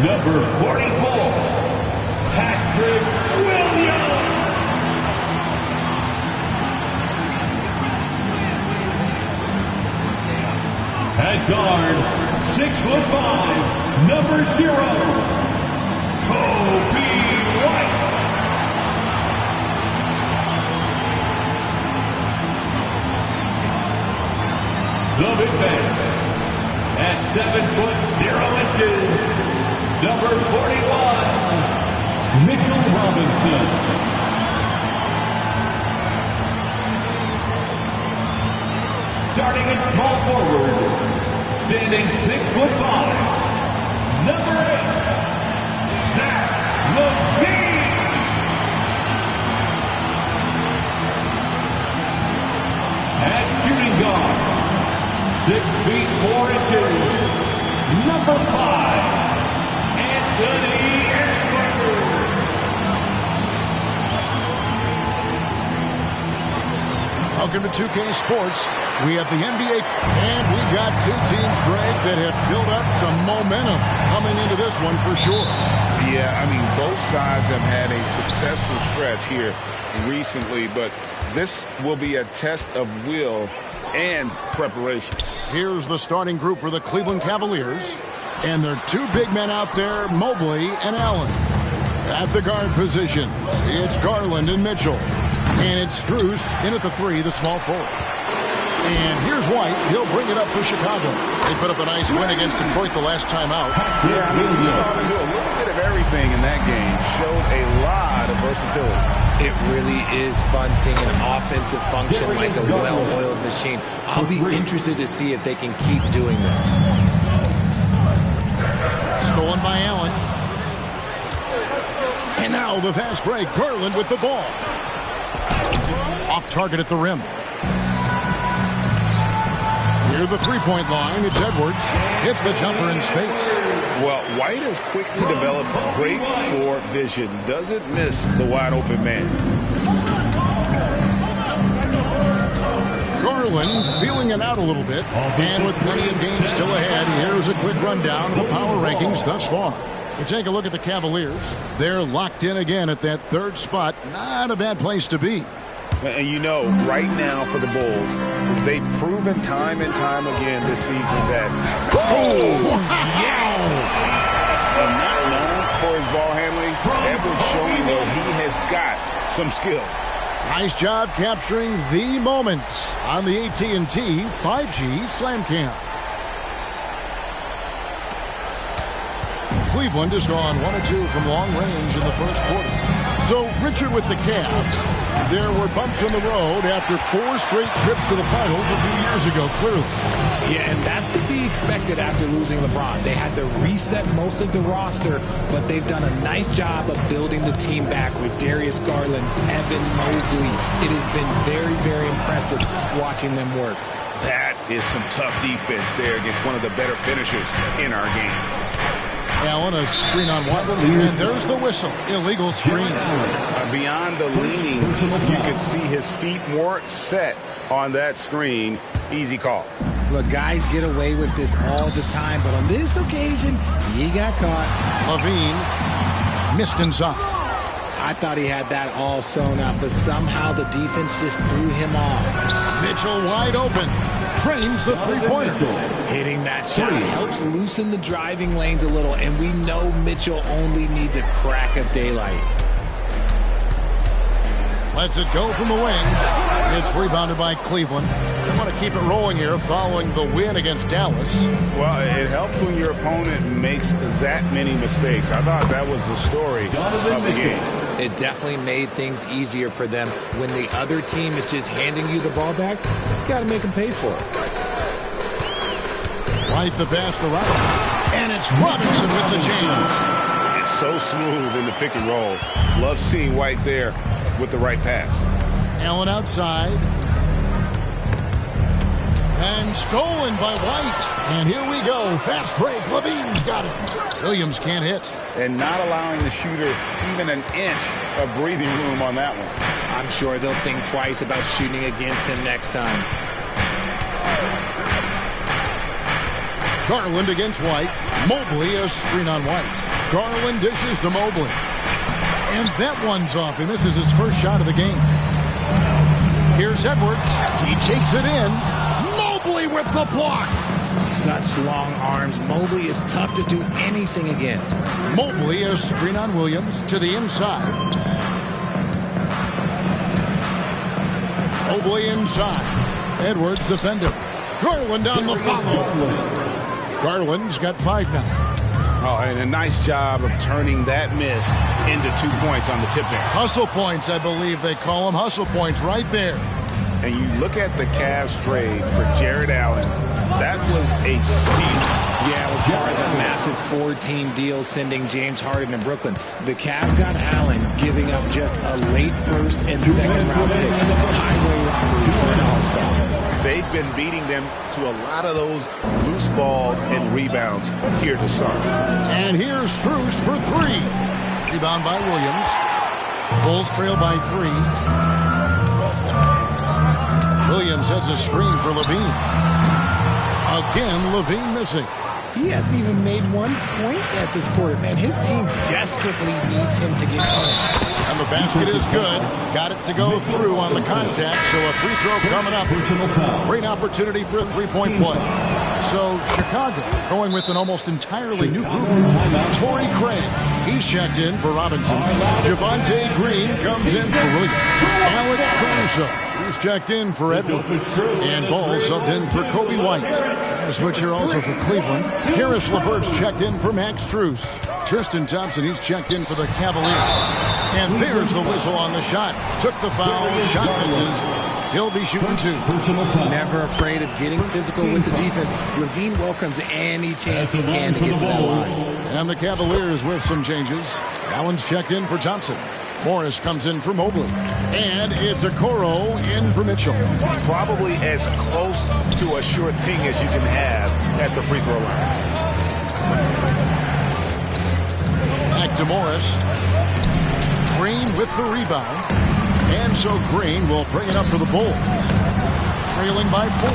Number 44, Patrick Williams. At guard, 6'5", number 0, Kobe White. The big man, at 7'0", number 41, Mitchell Robinson. Starting at small forward, standing 6'5", number 8, Zach LaVine. At shooting guard, 6'4", number 5, Anthony Edwards. Welcome to 2K Sports. We have the NBA, and we got two teams, Greg, that have built up some momentum coming into this one for sure. Yeah, I mean, both sides have had a successful stretch here recently, but this will be a test of will and preparation. Here's the starting group for the Cleveland Cavaliers, and there are two big men out there, Mobley and Allen. At the guard positions, it's Garland and Mitchell. And it's Strus in at the 3, the small forward. And here's White. He'll bring it up for Chicago. They put up a nice win against Detroit the last time out. Yeah, I mean, we saw them do a little bit of everything in that game. Showed a lot of versatility. It really is fun seeing an offensive function like a well-oiled machine. I'll be interested to see if they can keep doing this. Stolen by Allen. And now the fast break. Garland with the ball. Off target at the rim. Near the three-point line, it's Edwards. Hits the jumper in space. Well, White has quickly developed great floor vision. Doesn't miss the wide-open man. Garland feeling it out a little bit. And with plenty of games still ahead, here's a quick rundown of the power rankings thus far. You take a look at the Cavaliers. They're locked in again at that third spot. Not a bad place to be. And you know, right now for the Bulls, they've proven time and time again this season that, yes! And not known for his ball handling, Edwards showing that he has got some skills. Nice job capturing the moments on the AT&T 5G Slam Cam. Cleveland has gone 1 of 2 from long range in the first quarter. So, Richard, with the Cavs, there were bumps in the road after 4 straight trips to the finals a few years ago, clearly. Yeah, and that's to be expected after losing LeBron. They had to reset most of the roster, but they've done a nice job of building the team back with Darius Garland, Evan Mobley. It has been very, very impressive watching them work. That is some tough defense there against one of the better finishers in our game. Allen, a screen on White, and there's the whistle. Illegal screen. Beyond the leaning, you can see his feet more set on that screen. Easy call. Look, guys get away with this all the time, but on this occasion, he got caught. LaVine missed inside. I thought he had that all sewn up, but somehow the defense just threw him off. Mitchell wide open. Trains the three-pointer. Hitting that shot helps loosen the driving lanes a little, and we know Mitchell only needs a crack of daylight. Lets it go from the wing. It's rebounded by Cleveland. They want to keep it rolling here following the win against Dallas. Well, it helps when your opponent makes that many mistakes. I thought that was the story of the game. It definitely made things easier for them. When the other team is just handing you the ball back, you got to make them pay for it. Right the pass to Robinson. And it's Robinson with the jam. It's so smooth in the pick and roll. Love seeing White there with the right pass. Allen outside. And stolen by White. And here we go. Fast break. LaVine's got it. Williams can't hit. And not allowing the shooter even an inch of breathing room on that one. I'm sure they'll think twice about shooting against him next time. Garland against White. Mobley a screen on White. Garland dishes to Mobley. And that one's off. He misses his first shot of the game. Here's Edwards. He takes it in. Mobley with the block. Such long arms. Mobley is tough to do anything against. Mobley is screen on Williams to the inside. Mobley inside. Edwards defender. Garland on the follow. Garland's got 5 now. Oh, and a nice job of turning that miss into 2 points on the tip in. Hustle points, I believe they call them. Hustle points right there. And you look at the Cavs trade for Jared Allen. That was a steal. Yeah, it was part of a massive 4-team deal sending James Harden to Brooklyn. The Cavs got Allen, giving up just a late first and second round pick. Highway robbery for an all-star. They've been beating them to a lot of those loose balls and rebounds here to start. And here's Strus for 3. Rebound by Williams. Bulls trail by 3. Williams sets a screen for Levine. Again, Levine missing. He hasn't even made 1 point at this quarter, man. His team desperately needs him to get going. And the basket is good. Got it to go through on the contact, so a free throw coming up. Great opportunity for a three-point play. So Chicago going with an almost entirely new group. Torrey Craig, he's checked in for Robinson. Javonte Green comes in for Williams. Alex Caruso, he's checked in for Edwards. And Ball subbed in for Kobe White. A switcher also for Cleveland. Karis LeVert's checked in for Max Strus. Tristan Thompson, he's checked in for the Cavaliers. And there's the whistle on the shot. Took the foul, shot misses. He'll be shooting 2. Never afraid of getting physical with the defense. Levine welcomes any chance he can to get to that line. And the Cavaliers with some changes. Allen's checked in for Thompson. Morris comes in for Mobley. And it's Okoro in for Mitchell. Probably as close to a sure thing as you can have at the free throw line. Back to Morris. Green with the rebound. And so Green will bring it up for the Bulls. Trailing by 4.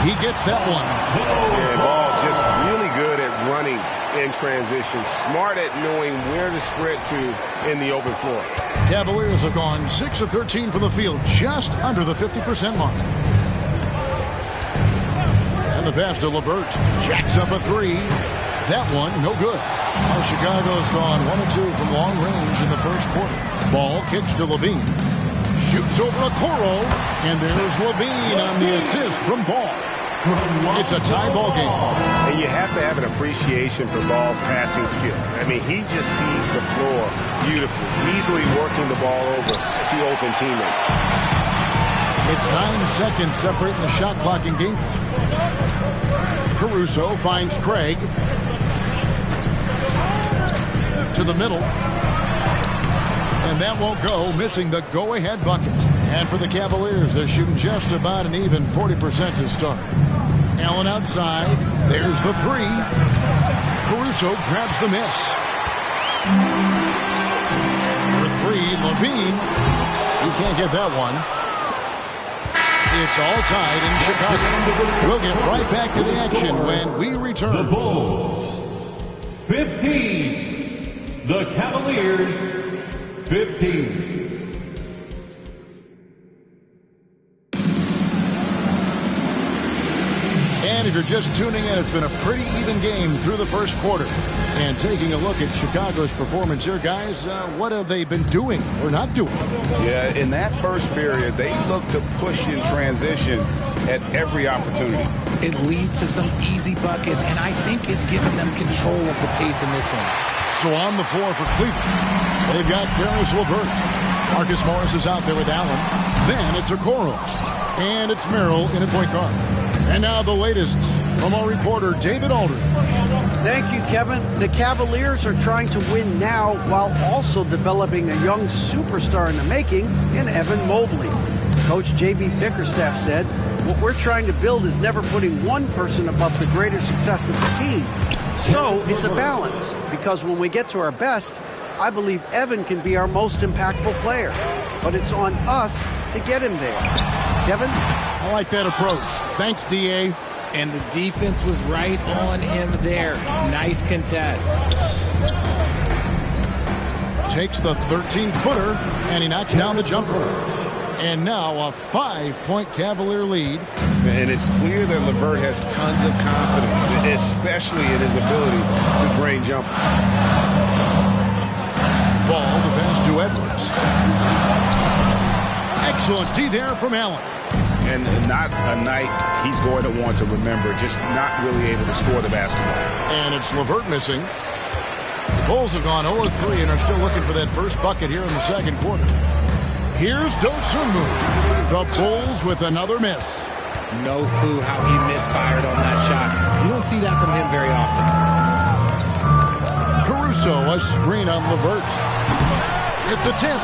He gets that one. And Ball just really good at running in transition. Smart at knowing where to sprint to in the open floor. Cavaliers have gone 6 of 13 from the field, just under the 50% mark. And the pass to LeVert. Jacks up a 3. That one, no good. Now Chicago's gone 1 of 2 from long range in the first quarter. Ball kicks to Levine. Shoots over Okoro. And there's Levine on the assist from Ball. It's a tie ball game. And you have to have an appreciation for Ball's passing skills. I mean, he just sees the floor beautifully, easily working the ball over to open teammates. It's 9 seconds separating the shot clock and game. Caruso finds Craig. To the middle. And that won't go, missing the go-ahead bucket. And for the Cavaliers, they're shooting just about an even 40% to start. Allen outside. There's the 3. Caruso grabs the miss. For 3, Levine. He can't get that one. It's all tied in Chicago. We'll get right back to the action when we return. The Bulls, 15. The Cavaliers, 15. And if you're just tuning in, it's been a pretty even game through the first quarter. And taking a look at Chicago's performance here, guys, what have they been doing or not doing? Yeah, in that first period, they looked to push in transition at every opportunity. It leads to some easy buckets, and I think it's given them control of the pace in this one. So on the floor for Cleveland, they've got Karis LeVert. Marcus Morris is out there with Allen. Then it's Okoro. And it's Merrill in at point guard. And now the latest from our reporter, David Aldridge. Thank you, Kevin. The Cavaliers are trying to win now while also developing a young superstar in the making in Evan Mobley. Coach J.B. Bickerstaff said, "What we're trying to build is never putting one person above the greater success of the team. So it's a balance, because when we get to our best, I believe Evan can be our most impactful player. But it's on us to get him there." Kevin? I like that approach. Thanks, D.A. And the defense was right on him there. Nice contest. takes the 13-footer, and he knocks down the jumper. And now a 5-point Cavalier lead. And it's clear that LeVert has tons of confidence, especially in his ability to drain jumpers. Ball to pass to Edwards. Excellent D there from Allen. And not a night he's going to want to remember, just not really able to score the basketball. And it's LeVert missing. The Bulls have gone 0-3 and are still looking for that first bucket here in the second quarter. Here's Dosunmu. The Bulls with another miss. No clue how he misfired on that shot. You don't see that from him very often. Caruso, a screen on LeVert. At the tip.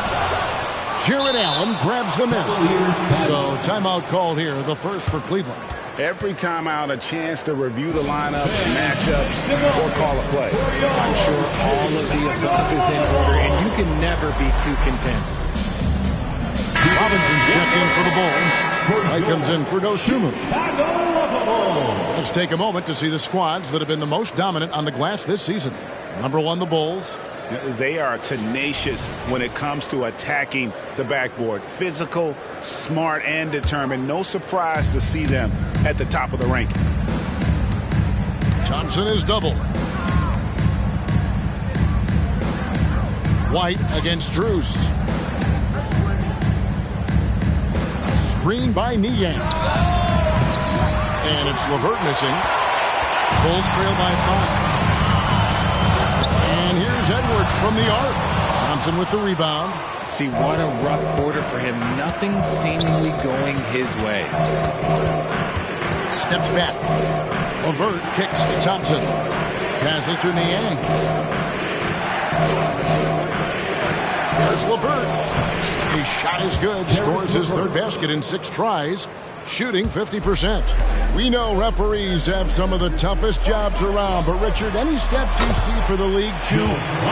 Jarrett Allen grabs the miss. So timeout called here, the first for Cleveland. Every timeout, a chance to review the lineup, matchups, or call a play. I'm sure all of the above is in order, and you can never be too content. Robinson's checked in for the Bulls. Wright comes in for Dosunmu. Let's take a moment to see the squads that have been the most dominant on the glass this season. Number 1, the Bulls. They are tenacious when it comes to attacking the backboard. Physical, smart, and determined. No surprise to see them at the top of the ranking. Thompson is double. White against Strus. Screen by Niang. And it's LeVert missing. Bulls trail by 5. And here's Edwards from the arc. Thompson with the rebound. See, what a rough quarter for him. Nothing seemingly going his way. Steps back. LeVert kicks to Thompson. Passes to Niang. Here's LeVert. His shot is good. Scores his third basket in 6 tries. Shooting 50%. We know referees have some of the toughest jobs around, but Richard, any steps you see for the league to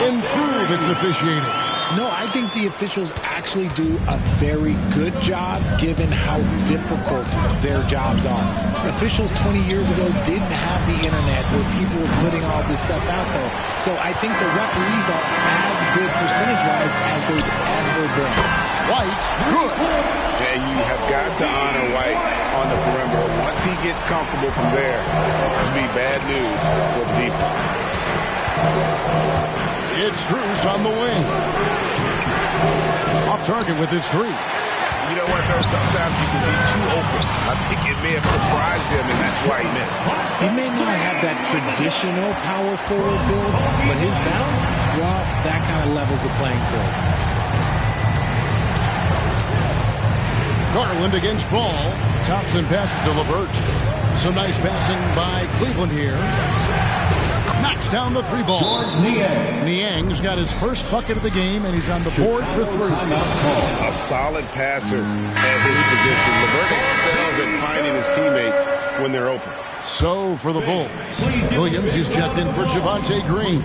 improve its officiating? No, I think the officials actually do a very good job given how difficult their jobs are. Officials 20 years ago didn't have the internet where people were putting all this stuff out there. So I think the referees are as good percentage-wise as they've ever been. White, good. And you have got to honor White on the perimeter. Once he gets comfortable from there, it's going to be bad news for the defense. It's Strus on the wing. Off target with his 3. You know what, though? Sometimes you can be too open. I think it may have surprised him, and that's why he missed. He may not have that traditional power forward build, but his balance, well, that kind of levels the playing field. Garland against Ball. Thompson passes to LeVert. Some nice passing by Cleveland here. Knocks down the 3 ball. Niang's got his first bucket of the game, and he's on the board for 3. A solid passer at his position. LeVert excels at finding his teammates when they're open. So for the Bulls, Williams is checked in for Javonte Green.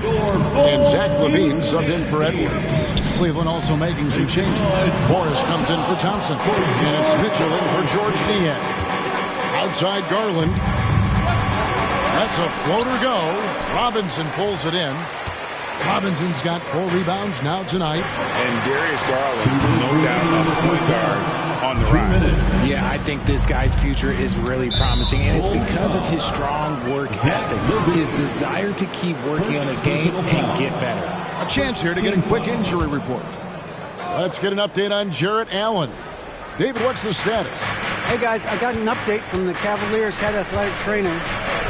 And Zach LaVine subbed in for Edwards. Cleveland also making some changes. Morris comes in for Thompson. And it's Mitchell in for George Niang. Outside Garland. That's a floater go. Robinson pulls it in. Robinson's got 4 rebounds now tonight. And Darius Garland, no doubt, a point guard on the rise. Yeah, I think this guy's future is really promising, and it's because of his strong work ethic, his desire to keep working on his game and get better. A chance here to get a quick injury report. Let's get an update on Jarrett Allen. David, what's the status? Hey, guys, I got an update from the Cavaliers' head athletic trainer.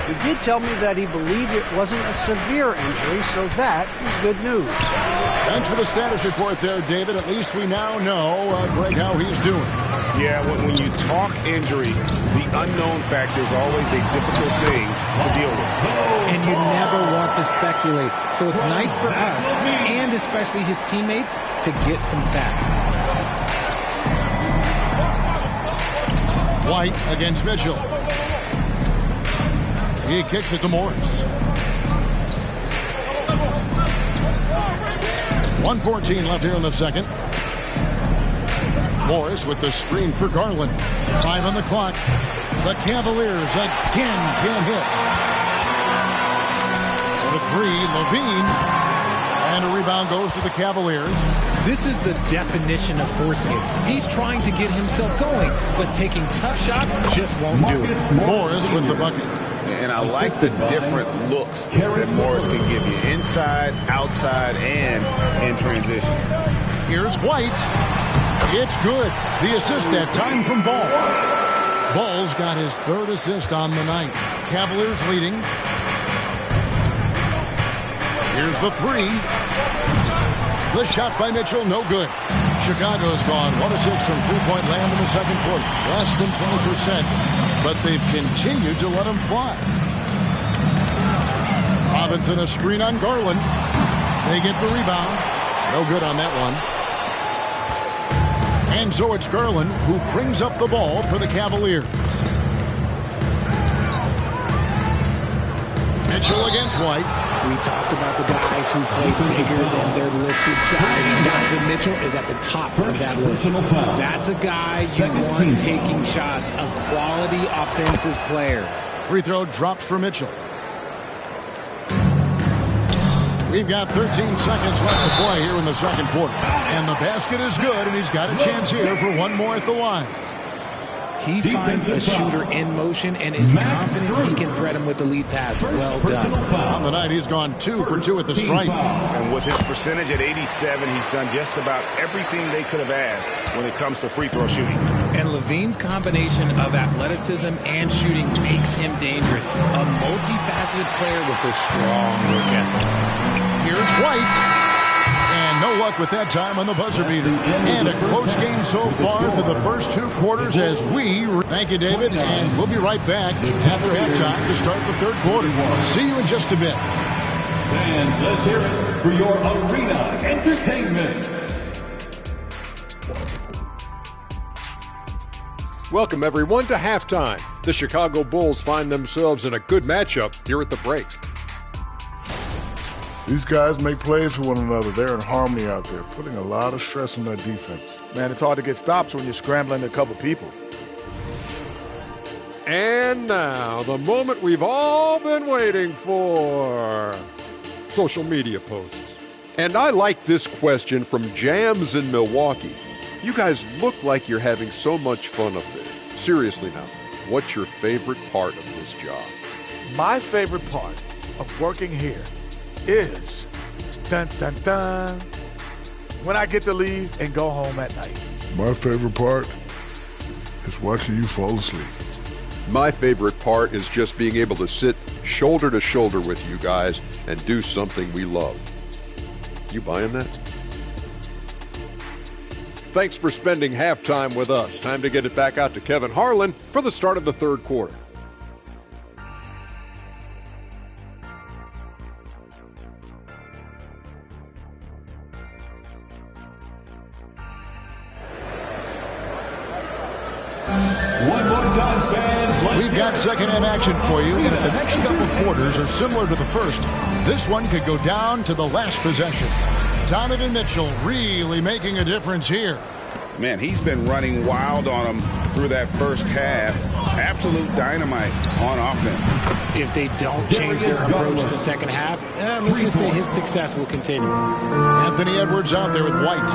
He did tell me that he believed it wasn't a severe injury, so that is good news. Thanks for the status report there, David. At least we now know, Greg, how he's doing. Yeah, when you talk injury, the unknown factor is always a difficult thing to deal with. And you never want to speculate. So it's nice for us, and especially his teammates, to get some facts. White against Mitchell. He kicks it to Morris. 1:14 left here in the second. Morris with the screen for Garland. 5 on the clock. The Cavaliers again can't hit. For the 3, LaVine. And a rebound. rebound goes to the Cavaliers. This is the definition of forcing it. He's trying to get himself going, but taking tough shots just won't do it. Morris with the bucket. And I like the different looks that Morris can give you. Inside, outside, and in transition. Here's White. It's good. The assist that time from Ball. Ball's got his third assist on the night. Cavaliers leading. Here's the three. The shot by Mitchell, no good. Chicago's gone 1 of 6 from three-point land in the second quarter. Less than 20%, but they've continued to let him fly. Robinson a screen on Garland. They get the rebound. No good on that one. And so it's Garland who brings up the ball for the Cavaliers. Mitchell against White. We talked about the guys who play bigger than their listed size, and Donovan Mitchell is at the top of that list. That's a guy you want taking shots, a quality offensive player. Free throw dropped for Mitchell. We've got 13 seconds left to play here in the second quarter. And the basket is good, and he's got a chance here for one more at the line. He finds a shooter in motion and is confident he can thread him with the lead pass. Well done. On the night, he's gone 2 for 2 at the stripe. And with his percentage at 87, he's done just about everything they could have asked when it comes to free throw shooting. And Levine's combination of athleticism and shooting makes him dangerous. A multifaceted player with a strong work ethic. Here's White. And no luck with that time on the buzzer beater. And a close game so far through the first 2 quarters as we... Thank you, David. And we'll be right back after halftime to start the third quarter. See you in just a bit. And let's hear it for your arena entertainment. Welcome, everyone, to halftime. The Chicago Bulls find themselves in a good matchup here at the break. These guys make plays for one another. They're in harmony out there, putting a lot of stress on their defense. Man, it's hard to get stops when you're scrambling to cover people. And now, the moment we've all been waiting for. Social media posts. And I like this question from Jams in Milwaukee. You guys look like you're having so much fun up there. Seriously now, what's your favorite part of this job? My favorite part of working here is dun dun dun when I get to leave and go home at night. My favorite part is watching you fall asleep. My favorite part is just being able to sit shoulder to shoulder with you guys and do something we love. You buying that? Thanks for spending halftime with us. Time to get it back out to Kevin Harlan for the start of the third quarter. We've got second half action for you, and if the next couple quarters are similar to the first, this one could go down to the last possession. Donovan Mitchell really making a difference here. Man, he's been running wild on them through that first half. Absolute dynamite on offense. If they don't change their approach in the second half, let's just say his success will continue. Anthony Edwards out there with White.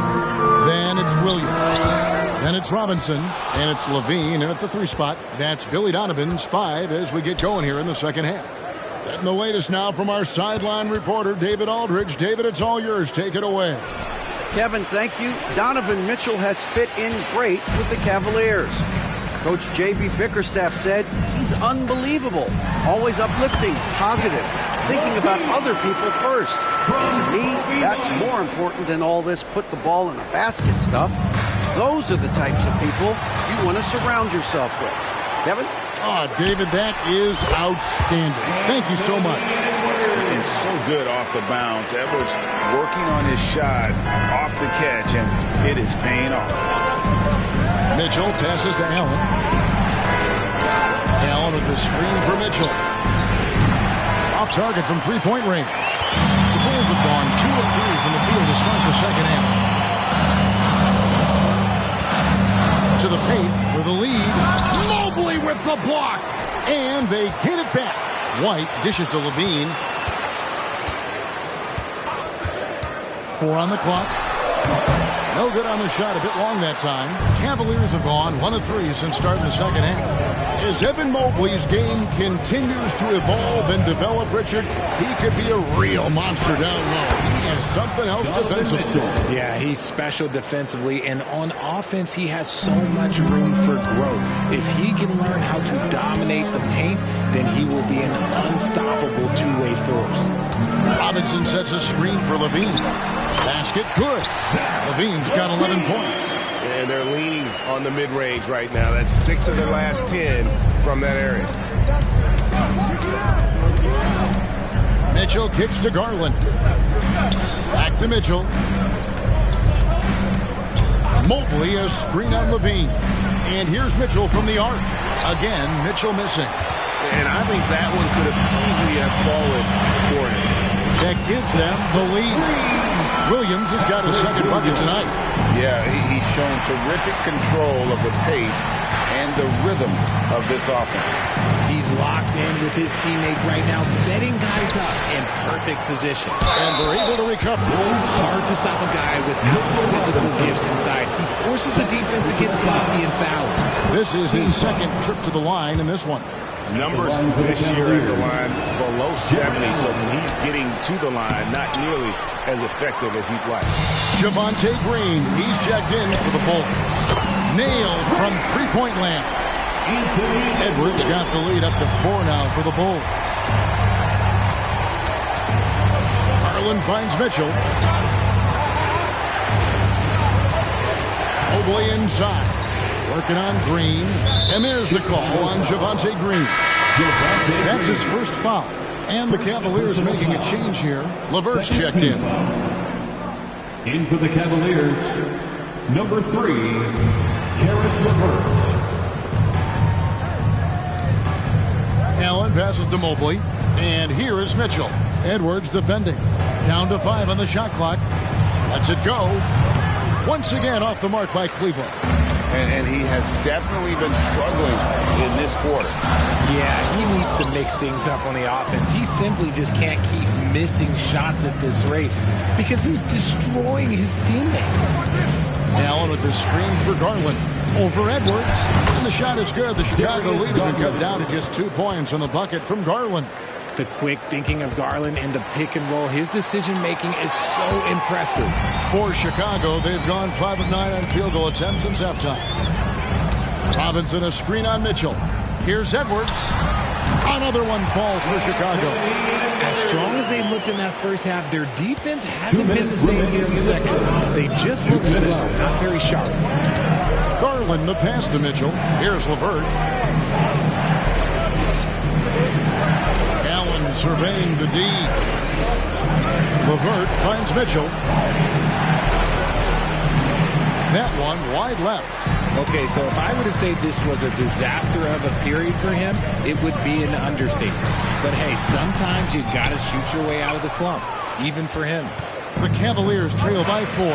Then it's Williams. Then it's Robinson, and it's Levine, and at the 3 spot, that's Billy Donovan's 5 as we get going here in the second half. Getting the latest now from our sideline reporter, David Aldridge. David, it's all yours. Take it away. Kevin, thank you. Donovan Mitchell has fit in great with the Cavaliers. Coach J.B. Bickerstaff said he's unbelievable, always uplifting, positive, thinking about other people first. To me, that's more important than all this put the ball in a basket stuff. Those are the types of people you want to surround yourself with. Kevin? Oh, David, that is outstanding. Thank you so much. It's so good off the bounce. Edwards working on his shot off the catch, and it is paying off. Mitchell passes to Allen. Allen with the screen for Mitchell. Off target from three-point range. The Bulls have gone 2 of 3 from the field to start the second half. To the paint for the lead. Mobley with the block. And they get it back. White dishes to Levine. 4 on the clock. No good on the shot. A bit long that time. Cavaliers have gone 1 of 3 since starting the second half. As Evan Mobley's game continues to evolve and develop, Richard, he could be a real monster down low. He is something else defensively. Yeah, he's special defensively, and on offense, he has so much room for growth. If he can learn how to dominate the paint, then he will be an unstoppable two-way force. Robinson sets a screen for Levine. Basket good. Levine's got 11 points. And they're leaning on the mid-range right now. That's 6 of their last 10 from that area. Mitchell kicks to Garland. Back to Mitchell. Mobley a screen on Levine. And here's Mitchell from the arc. Again, Mitchell missing. And I think that one could have easily have fallen for him. That gives them the lead. Williams has got his second bucket tonight. Yeah, he's shown terrific control of the pace and the rhythm of this offense. He's locked in with his teammates right now, setting guys up in perfect position. And they're able to recover. Hard to stop a guy with those physical gifts inside. He forces the defense to get sloppy and foul. This is his second trip to the line in this one. Numbers this year at the line below 70, so when he's getting to the line, not nearly as effective as he'd like. Javonte Green, he's checked in for the Bulls. Nailed from three-point land. Edwards got the lead up to 4 now for the Bulls. Garland finds Mitchell. Mobley inside. Working on Green. And there's the call on Javonte Green. That's his first foul. And the Cavaliers making a change here. LeVert's checked in. In for the Cavaliers, number 3, Karis LeVert. Allen passes to Mobley. And here is Mitchell. Edwards defending. Down to 5 on the shot clock. Lets it go. Once again off the mark by Cleveland. And he has definitely been struggling in this quarter. Yeah, he needs to mix things up on the offense. He simply just can't keep missing shots at this rate because he's destroying his teammates. Allen with the screen for Garland. Over Edwards. And the shot is good. The Chicago lead has been cut down to just 2 points on the bucket from Garland. The quick thinking of Garland in the pick and roll, his decision-making is so impressive. For Chicago, they've gone 5 of 9 on field goal attempts since halftime. Robinson a screen on Mitchell. Here's Edwards. Another one falls for Chicago. As strong as they looked in that first half, their defense hasn't been the same here in the second. They just look slow, not very sharp. Garland the pass to Mitchell. Here's LeVert. Allen surveying the D. LeVert finds Mitchell. That one wide left. Okay, so if I were to say this was a disaster of a period for him, it would be an understatement. But hey, sometimes you got to shoot your way out of the slump, even for him. The Cavaliers trail by 4.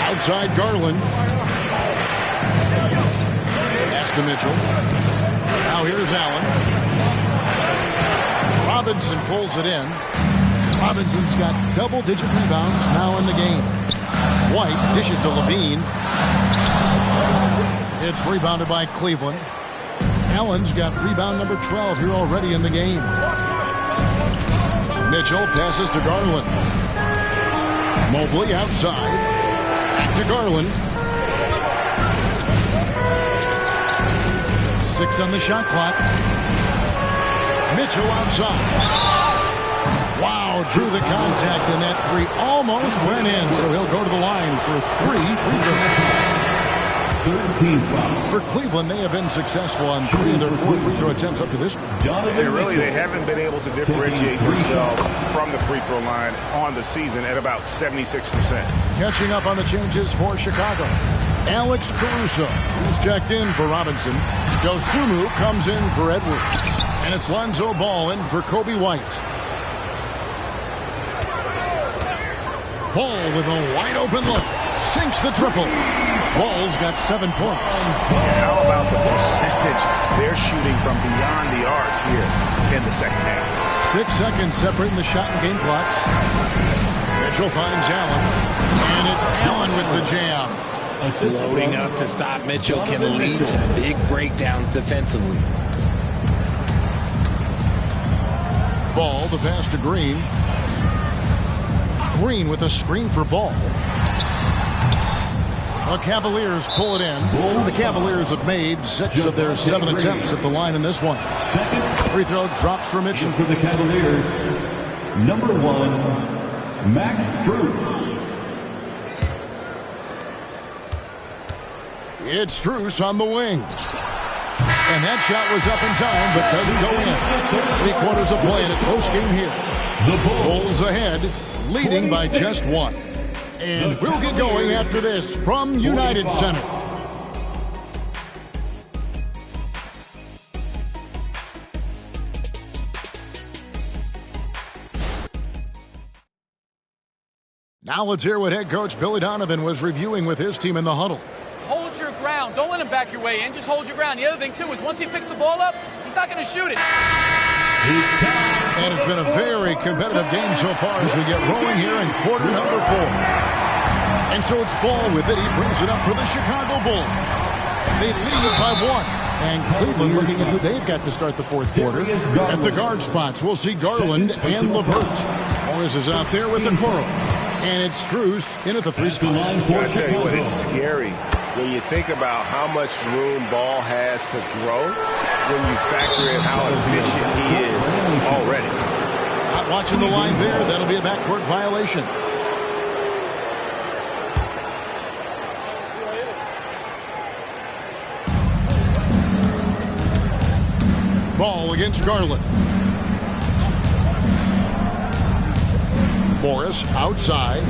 Outside Garland. Pass to Mitchell. Now here's Allen. Robinson pulls it in. Robinson's got double-digit rebounds now in the game. White dishes to Levine. It's rebounded by Cleveland. Allen's got rebound number 12 here already in the game. Mitchell passes to Garland. Mobley outside. Back to Garland. 6 on the shot clock. Mitchell outside. Wow, drew the contact, and that 3 almost went in, so he'll go to the line for 3 free throws. 13 foul. For Cleveland, they have been successful on 3 of their 4 free throw attempts up to this point. They haven't been able to differentiate themselves from the free throw line on the season at about 76%. Catching up on the changes for Chicago. Alex Caruso, who's checked in for Robinson. Dosunmu comes in for Edwards. And it's Lonzo Ball in for Kobe White. Ball with a wide open look. Sinks the triple. Bulls got 7 points. Yeah, how about the percentage they're shooting from beyond the arc here in the second half? 6 seconds separating the shot and game clocks. Mitchell finds Allen. And it's Allen with the jam. Loading up to stop Mitchell can lead to big breakdowns defensively. Ball, the pass to Green. Green with a screen for Ball. The Cavaliers pull it in. The Cavaliers have made 6 of their 7 attempts at the line in this one. Free throw drops for Mitchell. For the Cavaliers, number 1, Max Strus. It's Strus on the wing. And that shot was up in time, but doesn't go in. 3 quarters of play in a close game here. The Bulls ahead, leading by just 1. And we'll get going after this from United Center. Now let's hear what head coach Billy Donovan was reviewing with his team in the huddle. Hold your ground. Don't let him back your way in. Just hold your ground. The other thing, too, is once he picks the ball up, he's not going to shoot it. And it's been a very competitive game so far as we get rolling here in quarter number 4. And so it's Ball with it. He brings it up for the Chicago Bulls. They lead by 1. And Cleveland looking at who they've got to start the fourth quarter. At the guard spots, we'll see Garland and LeVert. Morris is out there with the Okoro. And it's Strus in at the 3 spot. I tell you what, it's scary when you think about how much room Ball has to grow when you factor in how efficient he is already. Not watching the line there. That'll be a backcourt violation. Ball against Garland. Morris outside.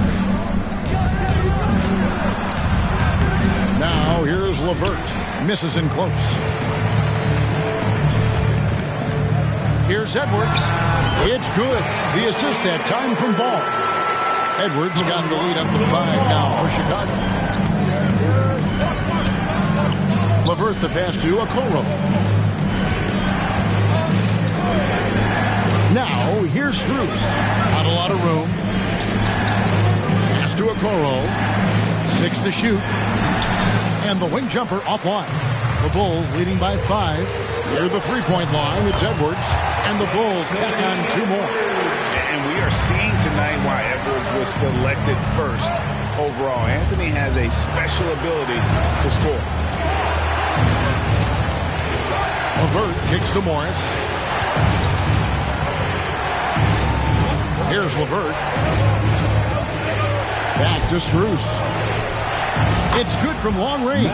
Now here's LeVert. Misses in close. Here's Edwards. It's good. The assist that time from Ball. Edwards got the lead up to 5 now for Chicago. LeVert the pass to Okoro. Now, here's Strus. Not a lot of room. Pass to Okoro. 6 to shoot. And the wing jumper offline. The Bulls leading by 5. Near the three-point line, it's Edwards. And the Bulls tack on 2 more. And we are seeing tonight why Edwards was selected first overall. Anthony has a special ability to score. LeVert kicks to Morris. Here's LeVert. Back to Strus. It's good from long range.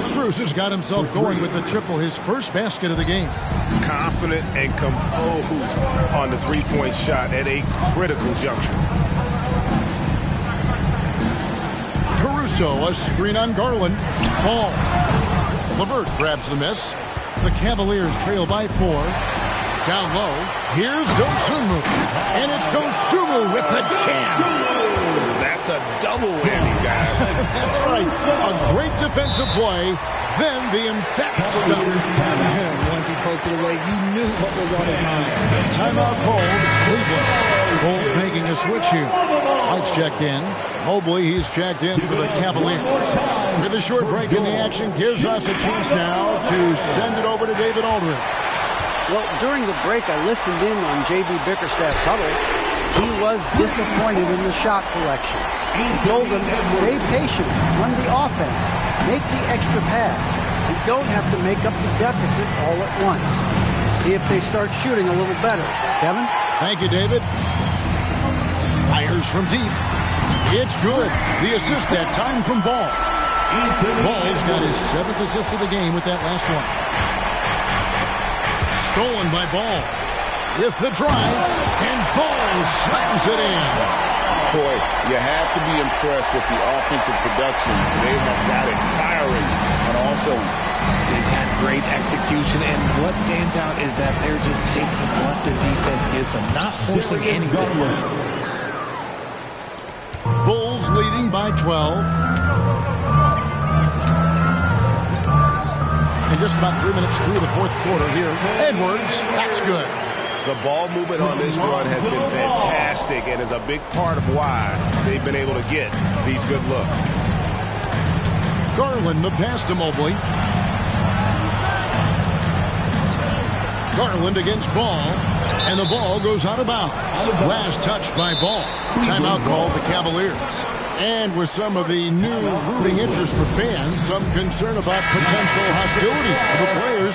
Strus has got himself going with the triple, his first basket of the game. Confident and composed on the three-point shot at a critical juncture. Caruso, a screen on Garland. Ball. LeVert grabs the miss. The Cavaliers trail by 4. Down low, here's Dosunmu. And it's Dosunmu with the jam. That's a double whammy, guys. That's right. A great defensive play. Then the emphatic stuff. Once he poked it away, you knew what was on his mind. Timeout called. Cleveland. Bulls making a switch here. White's checked in. Mobley, he's checked in for the Cavaliers. With a short break in the action, gives us a chance now to send it over to David Aldridge. Well, during the break, I listened in on J.B. Bickerstaff's huddle. He was disappointed in the shot selection. He told them, stay patient, run the offense, make the extra pass. You don't have to make up the deficit all at once. See if they start shooting a little better. Kevin? Thank you, David. Fires from deep. It's good. The assist that time from Ball. Ball's got his 7th assist of the game with that last one. Stolen by Ball. With the drive, and Ball slams it in. Boy, you have to be impressed with the offensive production. They have got it firing on all cylinders. They've had great execution, and what stands out is that they're just taking what the defense gives them, not forcing anything. Bulls leading down by 12. And just about 3 minutes through the fourth quarter here. Edwards, that's good. The ball movement on this run has been fantastic and is a big part of why they've been able to get these good looks. Garland, the pass to Mobley. Garland against Ball, and the ball goes out of bounds. Last touched by Ball. Timeout called the Cavaliers. And with some of the new rooting interest for fans, some concern about potential hostility for the players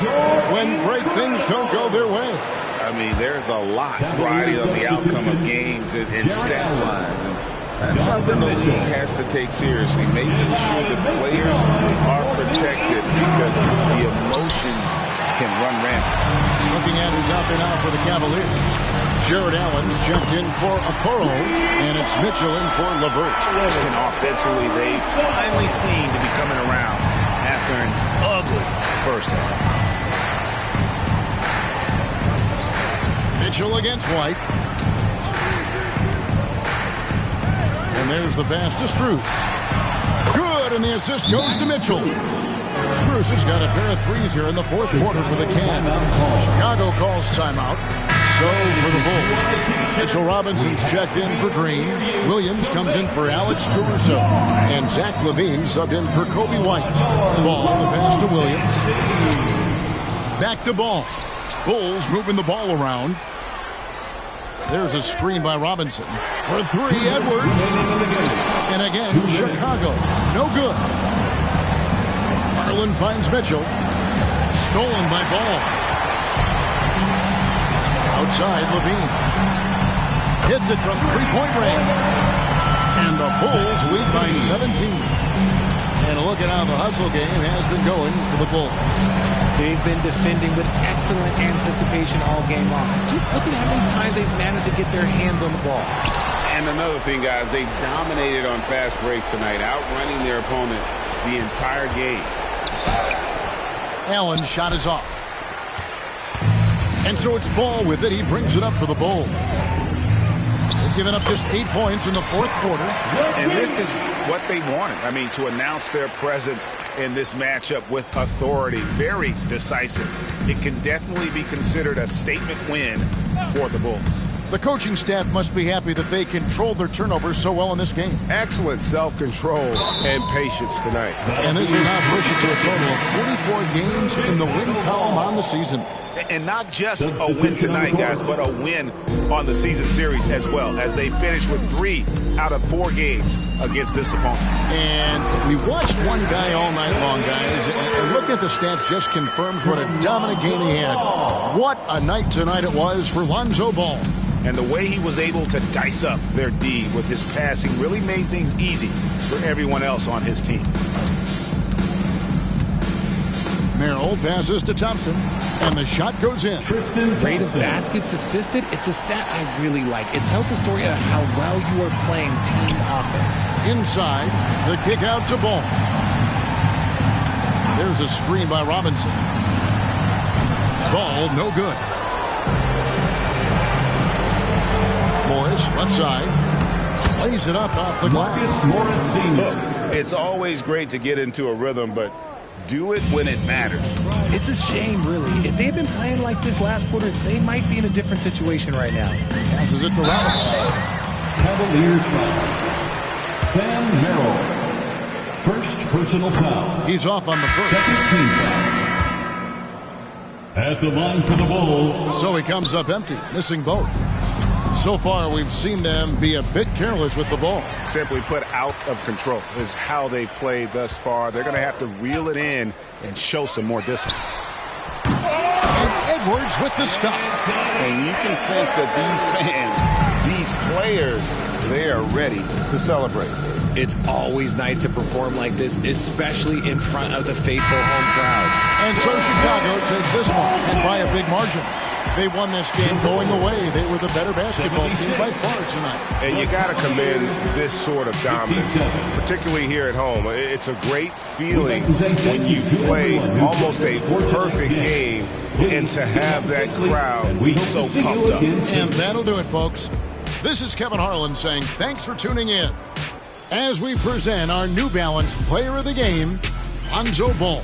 when great things don't go their way. I mean, there's a lot riding on the outcome of games and stat lines. And that's something the league has to take seriously, making sure the players are protected because the emotions can run rampant. Looking at who's out there now for the Cavaliers. Jared Allen's checked in for Okoro, and it's Mitchell in for LeVert. And offensively, they finally seem to be coming around after an ugly first half. Mitchell against White. And there's the pass to Strus. Good, and the assist goes to Mitchell. Strus has got a pair of threes here in the fourth quarter for the Cavs. Chicago calls timeout. So for the Bulls, Mitchell Robinson's checked in for Green. Williams comes in for Alex Caruso. And Zach LaVine subbed in for Kobe White. Ball, the pass to Williams. Back to Ball. Bulls moving the ball around. There's a screen by Robinson. For three, Edwards. And again, Chicago. No good. Garland finds Mitchell. Stolen by Ball. Outside, LaVine. Hits it from three-point range. And the Bulls lead by 17. And look at how the hustle game has been going for the Bulls. They've been defending with excellent anticipation all game long. Just look at how many times they've managed to get their hands on the ball. And another thing, guys, they've dominated on fast breaks tonight, outrunning their opponent the entire game. Allen's shot is off. And so it's Ball with it. He brings it up for the Bulls. They've given up just 8 points in the fourth quarter. And this is what they wanted. I mean, to announce their presence in this matchup with authority. Very decisive. It can definitely be considered a statement win for the Bulls. The coaching staff must be happy that they controlled their turnovers so well in this game. Excellent self-control and patience tonight. And this will now push it to a total of 44 games in the win column on the season. And not just a win tonight, guys, but a win on the season series as well, as they finish with 3 out of 4 games against this opponent. And we watched one guy all night long, guys, and looking at the stats just confirms what a dominant game he had. What a night tonight it was for Lonzo Ball. And the way he was able to dice up their D with his passing really made things easy for everyone else on his team. Merrill passes to Thompson, and the shot goes in. Rate of baskets assisted, it's a stat I really like. It tells the story of how well you are playing team offense. Inside, the kick out to Ball. There's a screen by Robinson. Ball, no good. Morris, left side, lays it up off the glass. Look, it's always great to get into a rhythm, but do it when it matters. It's a shame, really. If they've been playing like this last quarter, they might be in a different situation right now. Passes it to Robinson. Cavaliers foul. Sam Merrill. First personal foul. He's off on the first. Second team foul. At the line for the Bulls. So he comes up empty, missing both. So far, we've seen them be a bit careless with the ball. Simply put, out of control is how they've played thus far. They're going to have to reel it in and show some more discipline. And Edwards with the stuff. And you can sense that these fans, these players, they are ready to celebrate. It's always nice to perform like this, especially in front of the faithful home crowd. And so Chicago takes this one, and by a big margin. They won this game going away. They were the better basketball team by far tonight. And you got to commend this sort of dominance, particularly here at home. It's a great feeling when you play almost a perfect game and to have that crowd so pumped up. And that'll do it, folks. This is Kevin Harlan saying thanks for tuning in. as we present our New Balance Player of the Game, Lonzo Ball.